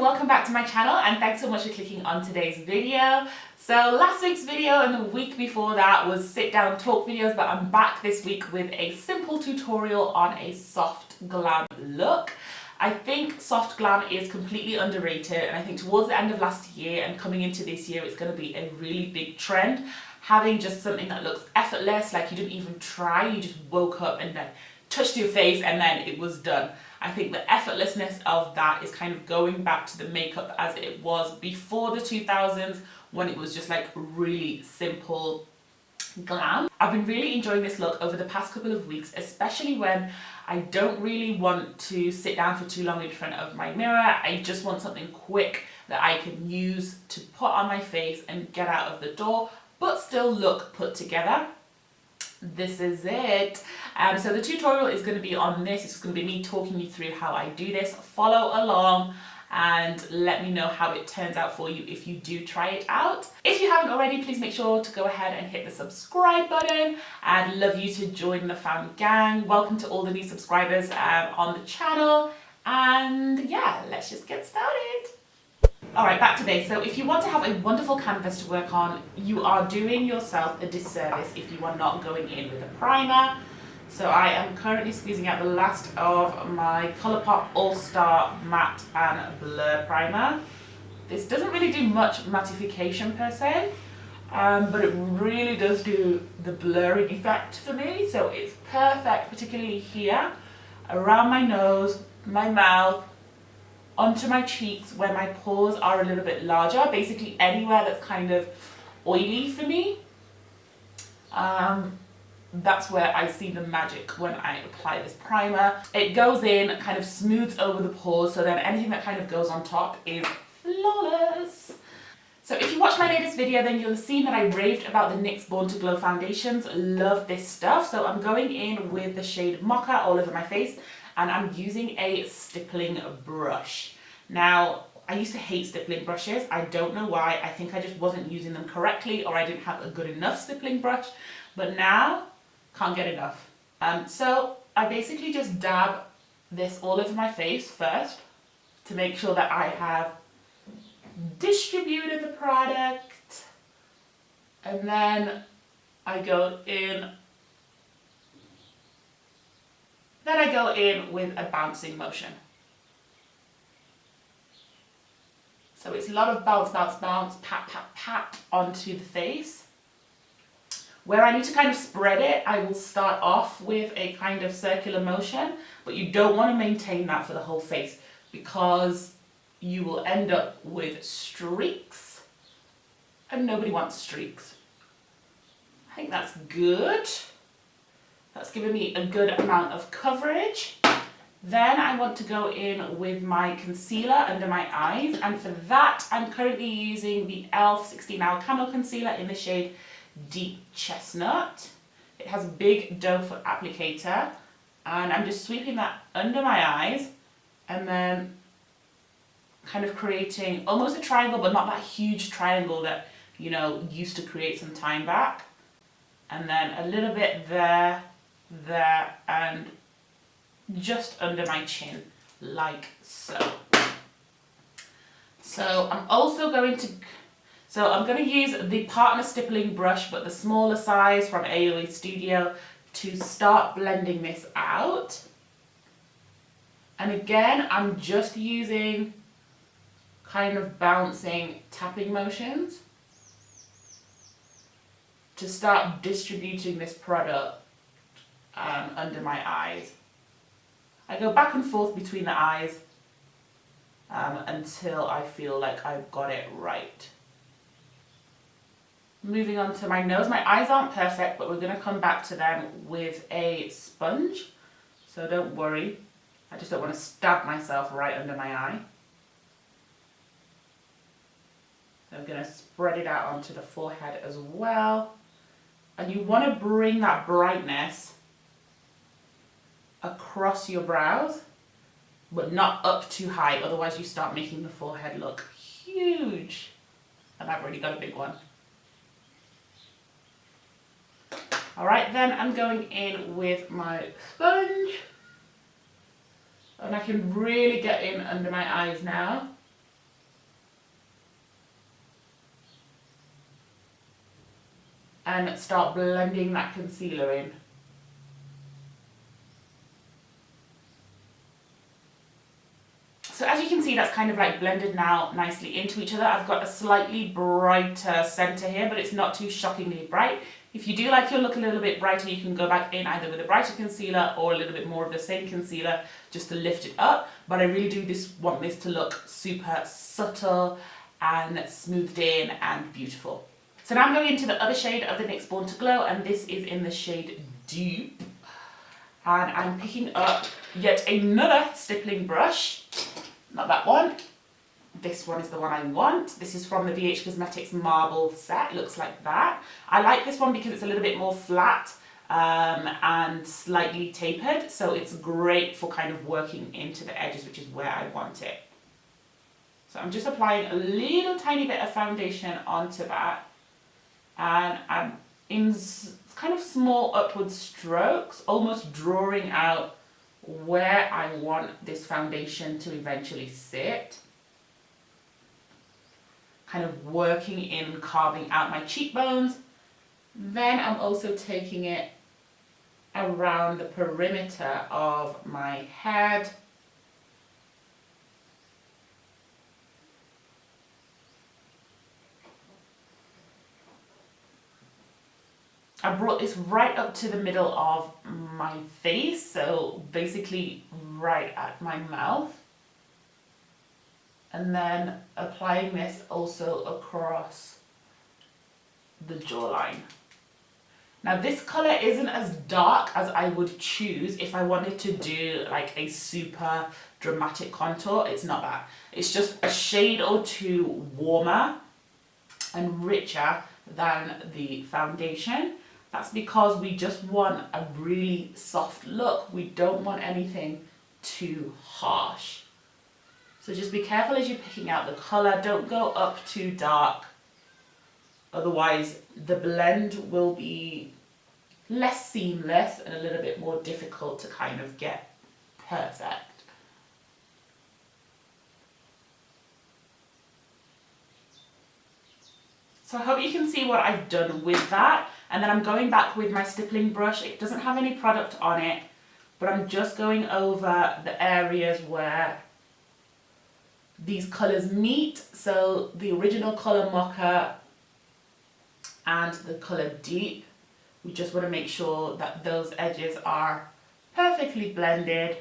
welcome back to my channel and thanks so much for clicking on today's video. So last week's video and the week before that was sit down talk videos, but I'm back this week with a simple tutorial on a soft glam look. I think soft glam is completely underrated, and I think towards the end of last year and coming into this year it's going to be a really big trend. Having just something that looks effortless, like you didn't even try, you just woke up and then touched your face and then it was done. I think the effortlessness of that is kind of going back to the makeup as it was before the 2000s, when it was just like really simple glam. I've been really enjoying this look over the past couple of weeks, especially when I don't really want to sit down for too long in front of my mirror. I just want something quick that I can use to put on my face and get out of the door, but still look put together. This is it. So the tutorial is going to be on this. It's going to be me talking you through how I do this. Follow along and let me know how it turns out for you if you do try it out. If you haven't already, please make sure to go ahead and hit the subscribe button. I'd love you to join the fam gang. Welcome to all the new subscribers on the channel. And yeah, let's just get started. Alright, back to base. So if you want to have a wonderful canvas to work on, you are doing yourself a disservice if you are not going in with a primer. So I am currently squeezing out the last of my Colourpop All-Star Matte and Blur Primer. This doesn't really do much mattification per se, but it really does do the blurring effect for me. So it's perfect, particularly here, around my nose, my mouth, onto my cheeks where my pores are a little bit larger, basically anywhere that's kind of oily for me. That's where I see the magic when I apply this primer. It goes in, kind of smooths over the pores, so then anything that kind of goes on top is flawless. So if you watched my latest video, then you'll have seen that I raved about the NYX Born to Glow foundations. Love this stuff. So I'm going in with the shade Mocha all over my face, and I'm using a stippling brush. Now, I used to hate stippling brushes. I don't know why. I think I just wasn't using them correctly, or I didn't have a good enough stippling brush. But now, can't get enough. So I basically just dab this all over my face first to make sure that I have distributed the product. And then I go in with a bouncing motion. So it's a lot of bounce, bounce, bounce, pat, pat, pat onto the face. Where I need to kind of spread it, I will start off with a kind of circular motion, but you don't want to maintain that for the whole face because you will end up with streaks, and nobody wants streaks. I think that's good. That's given me a good amount of coverage. Then I want to go in with my concealer under my eyes, and for that I'm currently using the e.l.f. 16-hour Camo Concealer in the shade Deep Chestnut. It has a big doe foot applicator, and I'm just sweeping that under my eyes and then kind of creating almost a triangle, but not that huge triangle that, you know, used to create some time back. And then a little bit there, and just under my chin, like so. So I'm going to use the partner stippling brush, but the smaller size from AOA Studio, to start blending this out. And again, I'm just using kind of bouncing tapping motions to start distributing this product under my eyes. I go back and forth between the eyes until I feel like I've got it right. Moving on to my nose. My eyes aren't perfect, but we're going to come back to them with a sponge. So don't worry. I just don't want to stab myself right under my eye. I'm going to spread it out onto the forehead as well. And you want to bring that brightness across your brows, but not up too high, otherwise you start making the forehead look huge. And I've already got a big one. Alright, then I'm going in with my sponge. And I can really get in under my eyes now. and start blending that concealer in. So as you can see, that's kind of like blended now nicely into each other. I've got a slightly brighter center here, but it's not too shockingly bright. If you do like your look a little bit brighter, you can go back in either with a brighter concealer or a little bit more of the same concealer just to lift it up. But I really do want this to look super subtle and smoothed in and beautiful. So now I'm going into the other shade of the NYX Born to Glow, and this is in the shade Dupe. And I'm picking up yet another stippling brush. Not that one. This one is the one I want. This is from the BH Cosmetics Marble set. It looks like that. I like this one because it's a little bit more flat and slightly tapered. So it's great for kind of working into the edges, which is where I want it. So I'm just applying a little tiny bit of foundation onto that. And I'm in kind of small upward strokes, almost drawing out where I want this foundation to eventually sit. Kind of working in, carving out my cheekbones. Then I'm also taking it around the perimeter of my head. I brought this right up to the middle of my face, so basically right at my mouth. And then applying this also across the jawline. Now this color isn't as dark as I would choose if I wanted to do like a super dramatic contour. It's not that. It's just a shade or two warmer and richer than the foundation. That's because we just want a really soft look. We don't want anything too harsh. So just be careful as you're picking out the color. Don't go up too dark. Otherwise, the blend will be less seamless and a little bit more difficult to kind of get perfect. So I hope you can see what I've done with that. And then I'm going back with my stippling brush. It doesn't have any product on it, but I'm just going over the areas where these colors meet. So the original color Mocha and the color Deep. We just want to make sure that those edges are perfectly blended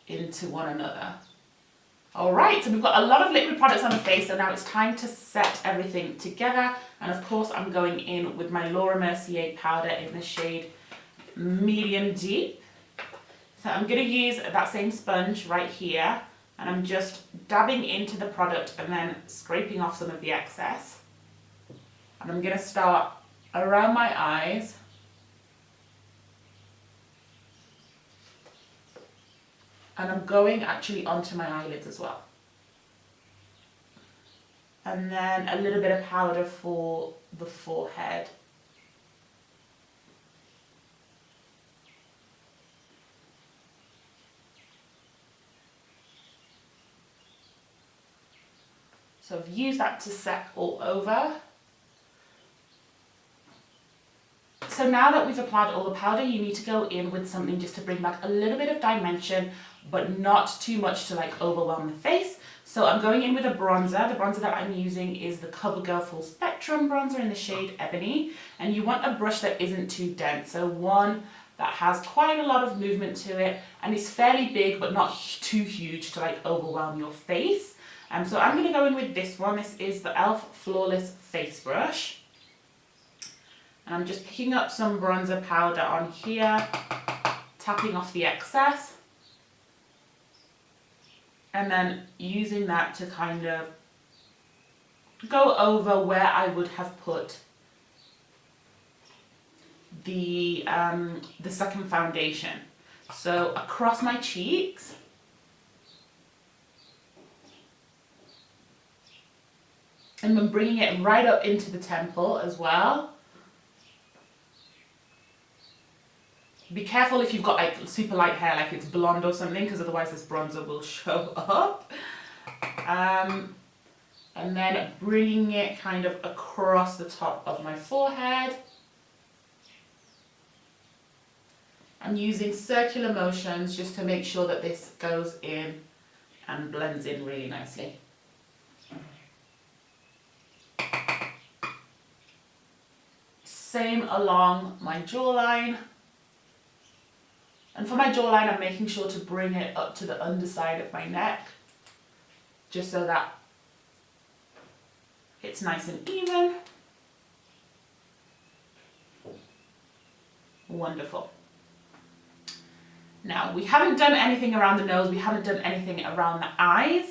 into one another. Alright, so we've got a lot of liquid products on the face, so now it's time to set everything together. And of course I'm going in with my Laura Mercier powder in the shade Medium Deep. So I'm going to use that same sponge right here, and I'm just dabbing into the product and then scraping off some of the excess. And I'm going to start around my eyes. And I'm going actually onto my eyelids as well. And then a little bit of powder for the forehead. So I've used that to set all over. So now that we've applied all the powder, you need to go in with something just to bring back a little bit of dimension, but not too much to like overwhelm the face. So I'm going in with a bronzer. The bronzer that I'm using is the Covergirl Full Spectrum bronzer in the shade Ebony. And you want a brush that isn't too dense. So one that has quite a lot of movement to it and is fairly big, but not too huge to like overwhelm your face. So I'm going to go in with this one. This is the e.l.f. Flawless Face Brush. And I'm just picking up some bronzer powder on here, tapping off the excess, and then using that to kind of go over where I would have put the second foundation. So across my cheeks, and then bringing it right up into the temple as well. Be careful if you've got like super light hair, like it's blonde or something, because otherwise this bronzer will show up. And then bringing it kind of across the top of my forehead. I'm using circular motions just to make sure that this goes in and blends in really nicely. Same along my jawline. And for my jawline, I'm making sure to bring it up to the underside of my neck, just so that it's nice and even. Wonderful. Now, we haven't done anything around the nose, we haven't done anything around the eyes.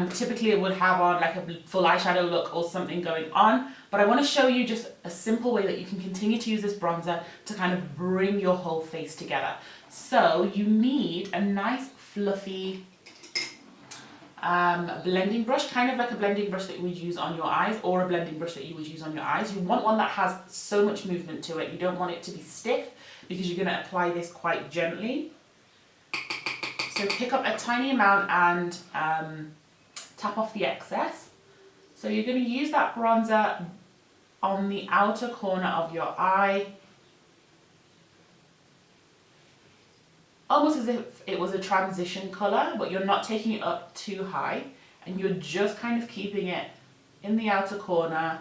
Typically it would have on like a full eyeshadow look or something going on, but I want to show you just a simple way that you can continue to use this bronzer to kind of bring your whole face together. So you need a nice fluffy blending brush, kind of like a blending brush that you would use on your eyes, or a blending brush that you would use on your eyes. You want one that has so much movement to it. You don't want it to be stiff because you're going to apply this quite gently. So pick up a tiny amount and tap off the excess. So you're going to use that bronzer on the outer corner of your eye, almost as if it was a transition colour, but you're not taking it up too high, and you're just kind of keeping it in the outer corner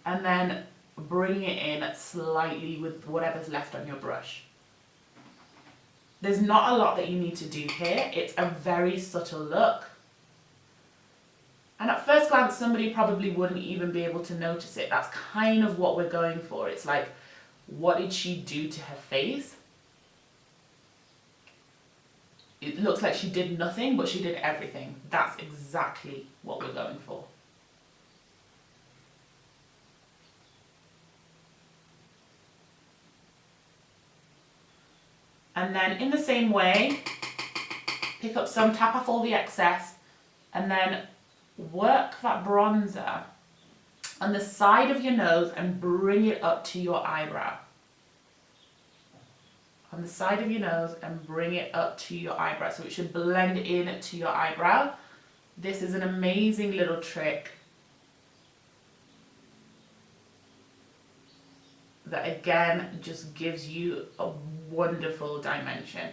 and then bringing it in slightly with whatever's left on your brush. There's not a lot that you need to do here. It's a very subtle look. And at first glance, somebody probably wouldn't even be able to notice it. That's kind of what we're going for. It's like, what did she do to her face? It looks like she did nothing, but she did everything. That's exactly what we're going for. And then in the same way, pick up some, tap off all the excess, and then work that bronzer on the side of your nose and bring it up to your eyebrow. On the side of your nose and bring it up to your eyebrow. So it should blend in to your eyebrow. This is an amazing little trick that again just gives you a wonderful dimension.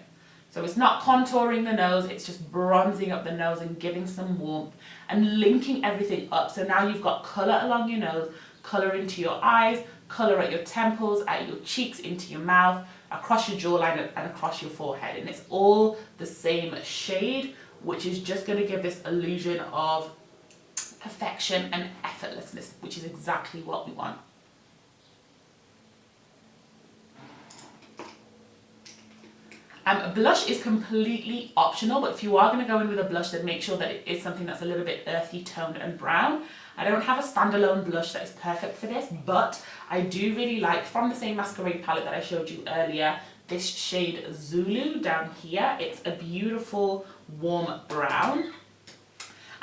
So it's not contouring the nose, it's just bronzing up the nose and giving some warmth and linking everything up. So now you've got colour along your nose, colour into your eyes, colour at your temples, at your cheeks, into your mouth, across your jawline and across your forehead. And it's all the same shade, which is just going to give this illusion of perfection and effortlessness, which is exactly what we want. Blush is completely optional, but if you are going to go in with a blush, then make sure that it is something that's a little bit earthy toned and brown. I don't have a standalone blush that is perfect for this, but I do really like, from the same Masquerade palette that I showed you earlier, this shade Zulu down here. It's a beautiful warm brown,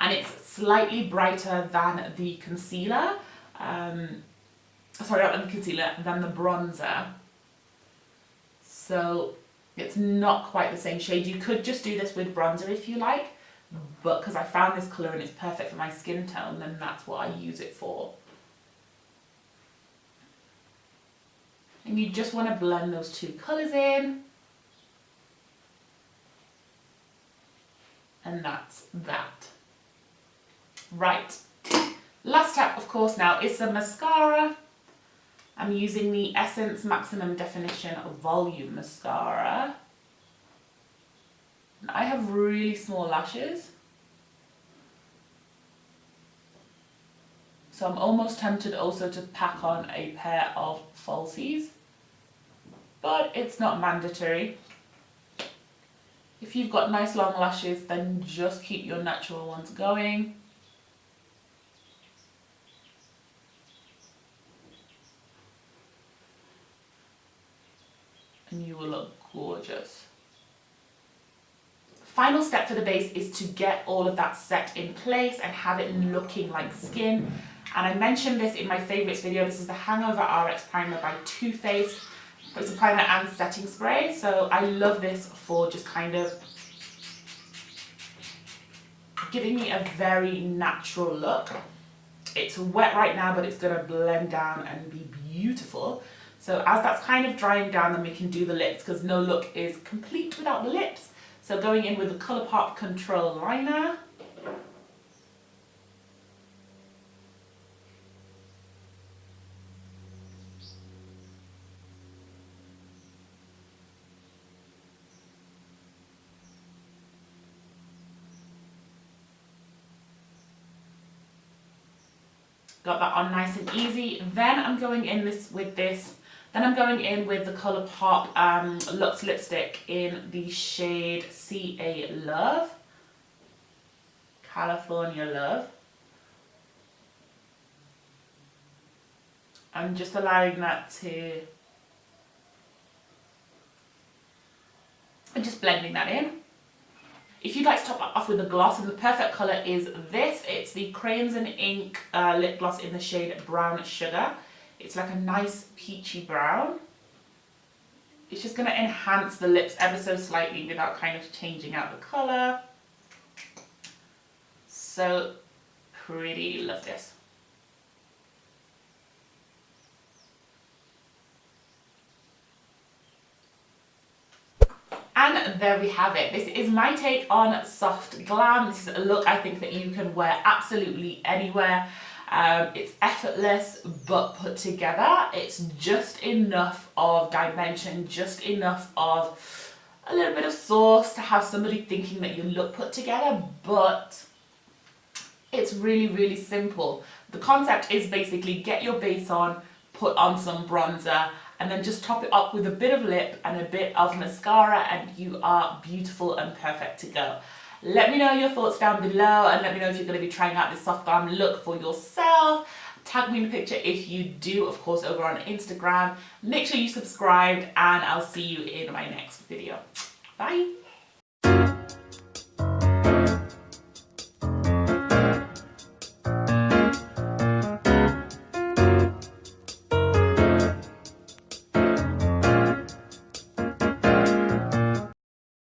and it's slightly brighter than the concealer. Sorry, not than the concealer, than the bronzer. So it's not quite the same shade. You could just do this with bronzer if you like, but because I found this colour and it's perfect for my skin tone, then that's what I use it for. And you just want to blend those two colours in. And that's that. Right. Last step, of course, now is some mascara. I'm using the Essence Maximum Definition Volume Mascara. I have really small lashes, so I'm almost tempted also to pack on a pair of falsies, but it's not mandatory. If you've got nice long lashes, then just keep your natural ones going. And you will look gorgeous. Final step for the base is to get all of that set in place and have it looking like skin. And I mentioned this in my favourites video. This is the Hangover RX Primer by Too Faced. It's a primer and setting spray. So I love this for just kind of giving me a very natural look. It's wet right now, but it's going to blend down and be beautiful. So as that's kind of drying down, then we can do the lips, because no look is complete without the lips. So going in with the Colourpop Control Liner. Got that on nice and easy. Then I'm going in with this. Then I'm going in with the Colourpop Luxe lipstick in the shade CA California Love. I'm just allowing that to, and just blending that in. If you'd like to top that off with a gloss, and the perfect colour is this, it's the Crayons and Ink lip gloss in the shade Brown Sugar. It's like a nice peachy brown. It's just going to enhance the lips ever so slightly without kind of changing out the colour. So pretty, love this. And there we have it. This is my take on Soft Glam. This is a look I think that you can wear absolutely anywhere. It's effortless but put together. It's just enough of dimension, just enough of a little bit of sauce to have somebody thinking that you look put together, but it's really, really simple. The concept is basically get your base on, put on some bronzer, and then just top it up with a bit of lip and a bit of mascara, and you are beautiful and perfect to go. Let me know your thoughts down below, and let me know if you're going to be trying out this Soft Glam look for yourself. Tag me in the picture if you do, of course, over on Instagram. Make sure you subscribed, and I'll see you in my next video. Bye!